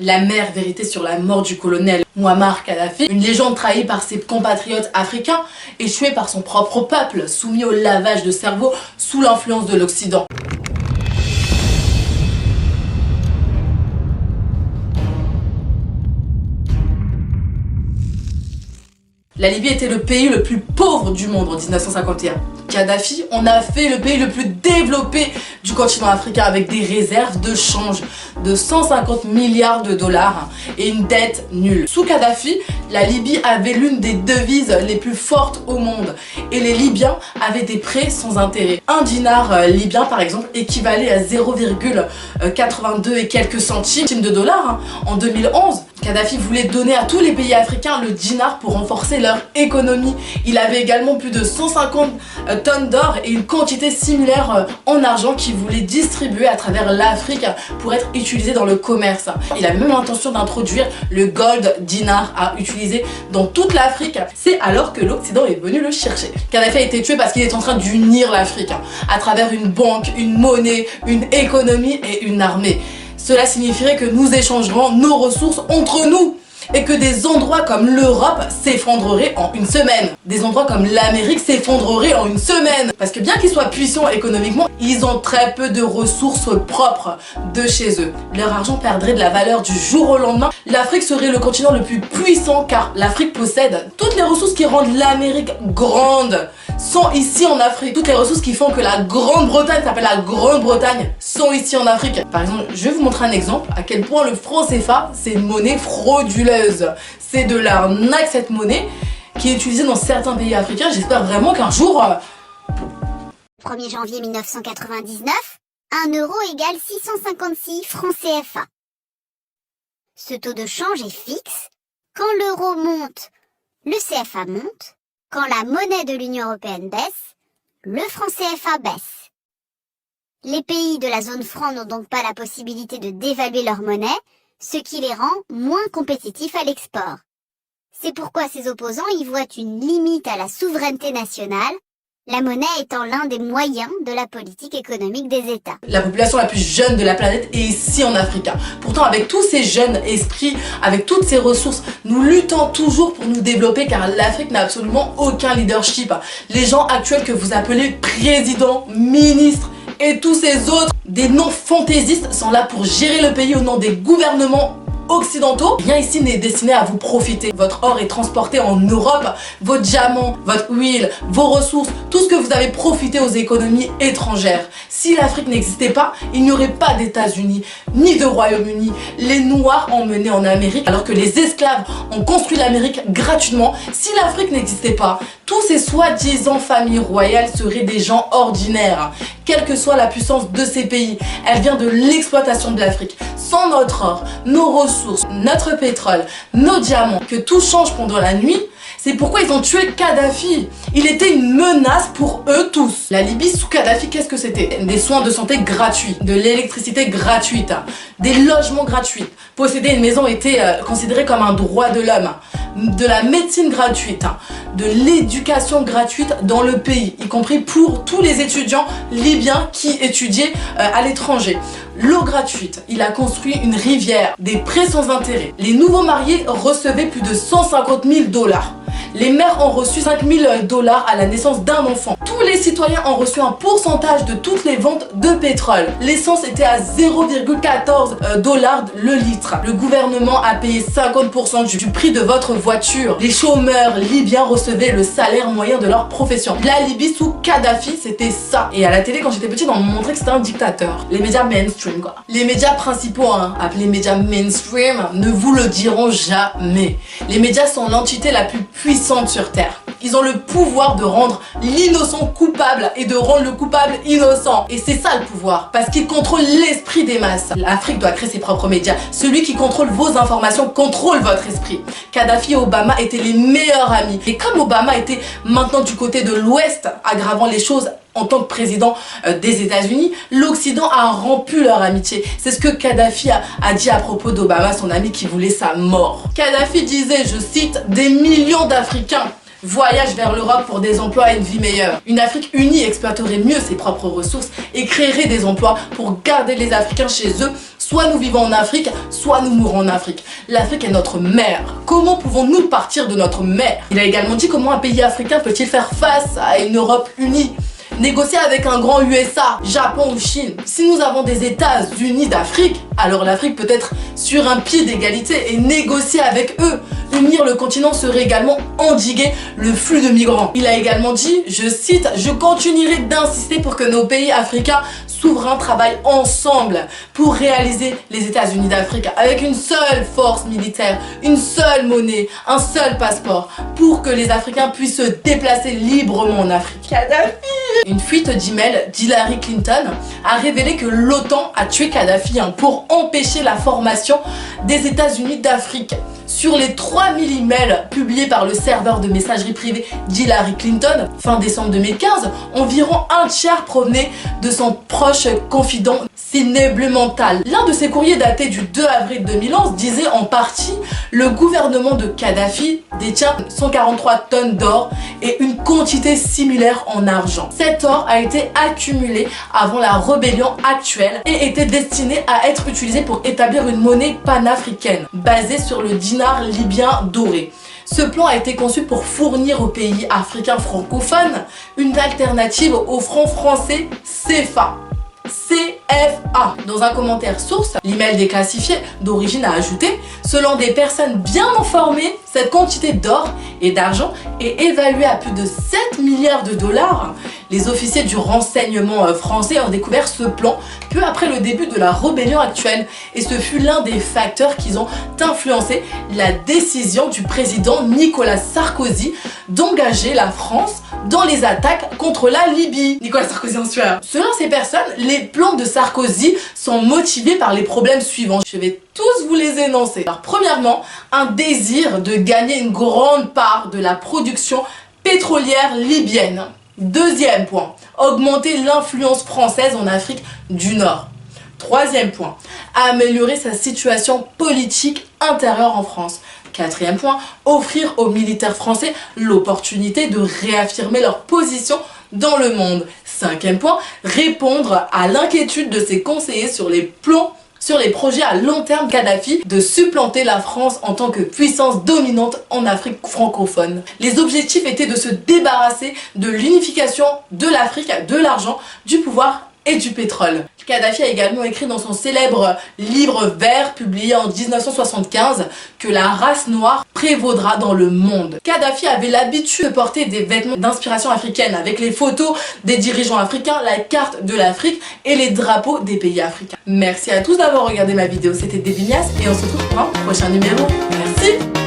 L'amère vérité sur la mort du colonel Mouammar Kadhafi, une légende trahie par ses compatriotes africains, échoué par son propre peuple, soumis au lavage de cerveau sous l'influence de l'Occident. La Libye était le pays le plus pauvre du monde en 1951. Kadhafi, on a fait le pays le plus développé du continent africain avec des réserves de change de 150 milliards de dollars et une dette nulle. Sous Kadhafi, la Libye avait l'une des devises les plus fortes au monde et les Libyens avaient des prêts sans intérêt. Un dinar libyen par exemple équivalait à 0,82 et quelques centimes de dollars en 2011. Kadhafi voulait donner à tous les pays africains le dinar pour renforcer leur économie. Il avait également plus de 150 tonnes d'or et une quantité similaire en argent qu'il voulait distribuer à travers l'Afrique pour être utilisé dans le commerce. Il avait même l'intention d'introduire le gold dinar à utiliser dans toute l'Afrique. C'est alors que l'Occident est venu le chercher. Kadhafi a été tué parce qu'il est en train d'unir l'Afrique à travers une banque, une monnaie, une économie et une armée. Cela signifierait que nous échangerons nos ressources entre nous et que des endroits comme l'Europe s'effondreraient en une semaine. Des endroits comme l'Amérique s'effondreraient en une semaine. Parce que bien qu'ils soient puissants économiquement, ils ont très peu de ressources propres de chez eux. Leur argent perdrait de la valeur du jour au lendemain. L'Afrique serait le continent le plus puissant car l'Afrique possède toutes les ressources qui rendent l'Amérique grande. Sont ici en Afrique. Toutes les ressources qui font que la Grande-Bretagne s'appelle la Grande-Bretagne sont ici en Afrique. Par exemple, je vais vous montrer un exemple à quel point le franc CFA c'est une monnaie frauduleuse. C'est de l'arnaque cette monnaie qui est utilisée dans certains pays africains. J'espère vraiment qu'un jour... 1er janvier 1999, 1 euro égale 656 francs CFA. Ce taux de change est fixe. Quand l'euro monte, le CFA monte. Quand la monnaie de l'Union européenne baisse, le franc CFA baisse. Les pays de la zone franc n'ont donc pas la possibilité de dévaluer leur monnaie, ce qui les rend moins compétitifs à l'export. C'est pourquoi ses opposants y voient une limite à la souveraineté nationale, la monnaie étant l'un des moyens de la politique économique des États. La population la plus jeune de la planète est ici en Afrique. Pourtant, avec tous ces jeunes esprits, avec toutes ces ressources, nous luttons toujours pour nous développer car l'Afrique n'a absolument aucun leadership. Les gens actuels que vous appelez présidents, ministres et tous ces autres, des noms fantaisistes, sont là pour gérer le pays au nom des gouvernements occidentaux. Rien ici n'est destiné à vous profiter. Votre or est transporté en Europe, vos diamants, votre huile, vos ressources, tout ce que vous avez profité aux économies étrangères. Si l'Afrique n'existait pas, il n'y aurait pas d'États-Unis, ni de Royaume-Uni. Les Noirs emmenés en Amérique, alors que les esclaves ont construit l'Amérique gratuitement. Si l'Afrique n'existait pas, tous ces soi-disant familles royales seraient des gens ordinaires. Quelle que soit la puissance de ces pays, elle vient de l'exploitation de l'Afrique. Sans notre or, nos ressources, notre pétrole, nos diamants, que tout change pendant la nuit, c'est pourquoi ils ont tué Kadhafi. Il était une menace pour eux tous. La Libye sous Kadhafi, qu'est-ce que c'était? Des soins de santé gratuits, de l'électricité gratuite, des logements gratuits. Posséder une maison était considéré comme un droit de l'homme. De la médecine gratuite, de l'éducation gratuite dans le pays, y compris pour tous les étudiants libyens qui étudiaient à l'étranger. L'eau gratuite, il a construit une rivière, des prêts sans intérêt. Les nouveaux mariés recevaient plus de 150 000 dollars. Les mères ont reçu 5 000 dollars à la naissance d'un enfant. Tous les citoyens ont reçu un pourcentage de toutes les ventes de pétrole. L'essence était à 0,14 dollars le litre. Le gouvernement a payé 50% du prix de votre voiture. Les chômeurs libyens recevaient le salaire moyen de leur profession. La Libye sous Kadhafi, c'était ça. Et à la télé, quand j'étais petite, on me montrait que c'était un dictateur. Les médias mainstream, quoi. Les médias principaux, appelés médias mainstream, ne vous le diront jamais. Les médias sont l'entité la plus puissante sur Terre. Ils ont le pouvoir de rendre l'innocent coupable et de rendre le coupable innocent. Et c'est ça le pouvoir, parce qu'ils contrôlent l'esprit des masses. L'Afrique doit créer ses propres médias. Celui qui contrôle vos informations contrôle votre esprit. Kadhafi et Obama étaient les meilleurs amis. Et comme Obama était maintenant du côté de l'Ouest, aggravant les choses en tant que président des États-Unis, l'Occident a rompu leur amitié. C'est ce que Kadhafi a dit à propos d'Obama, son ami qui voulait sa mort. Kadhafi disait, je cite, « Des millions d'Africains voyage vers l'Europe pour des emplois et une vie meilleure. Une Afrique unie exploiterait mieux ses propres ressources et créerait des emplois pour garder les Africains chez eux. Soit nous vivons en Afrique, soit nous mourons en Afrique. L'Afrique est notre mère. Comment pouvons-nous partir de notre mère? Il a également dit comment un pays africain peut-il faire face à une Europe unie. Négocier avec un grand USA, Japon ou Chine. Si nous avons des États-Unis d'Afrique, alors l'Afrique peut être sur un pied d'égalité et négocier avec eux. Unir le continent serait également endiguer le flux de migrants. Il a également dit, je cite, « Je continuerai d'insister pour que nos pays africains souverains travaillent ensemble pour réaliser les États-Unis d'Afrique avec une seule force militaire, une seule monnaie, un seul passeport pour que les Africains puissent se déplacer librement en Afrique. » Kadhafi! Une fuite d'emails d'Hillary Clinton a révélé que l'OTAN a tué Kadhafi pour empêcher la formation des États-Unis d'Afrique. Sur les 3000 emails publiés par le serveur de messagerie privée d'Hillary Clinton, fin décembre 2015, environ un tiers provenait de son proche confident Sidney Blumenthal. L'un de ces courriers daté du 2 avril 2011 disait en partie « Le gouvernement de Kadhafi détient 143 tonnes d'or et une quantité similaire en argent. Cet or a été accumulé avant la rébellion actuelle et était destiné à être utilisé pour établir une monnaie panafricaine basée sur le dinar libyen doré. Ce plan a été conçu pour fournir aux pays africains francophones une alternative au franc français CFA. CFA. Dans un commentaire source, l'email déclassifié d'origine a ajouté « Selon des personnes bien informées, cette quantité d'or et d'argent est évaluée à plus de 7 milliards de dollars. Les officiers du renseignement français ont découvert ce plan peu après le début de la rébellion actuelle et ce fut l'un des facteurs qui ont influencé la décision du président Nicolas Sarkozy d'engager la France dans les attaques contre la Libye. » Nicolas Sarkozy en sueur. Selon ces personnes, les plans de Sarkozy sont motivés par les problèmes suivants. Je vais tous vous les énoncer. Alors, premièrement, un désir de gagner une grande part de la production pétrolière libyenne. Deuxième point, augmenter l'influence française en Afrique du Nord. Troisième point, améliorer sa situation politique intérieure en France. Quatrième point, offrir aux militaires français l'opportunité de réaffirmer leur position dans le monde. Cinquième point, répondre à l'inquiétude de ses conseillers sur les projets à long terme Kadhafi de supplanter la France en tant que puissance dominante en Afrique francophone. Les objectifs étaient de se débarrasser de l'unification de l'Afrique, de l'argent, du pouvoir et du pétrole. Kadhafi a également écrit dans son célèbre livre vert publié en 1975 que la race noire prévaudra dans le monde. Kadhafi avait l'habitude de porter des vêtements d'inspiration africaine avec les photos des dirigeants africains, la carte de l'Afrique et les drapeaux des pays africains. Merci à tous d'avoir regardé ma vidéo, c'était Debbie Mias et on se retrouve pour un prochain numéro. Merci!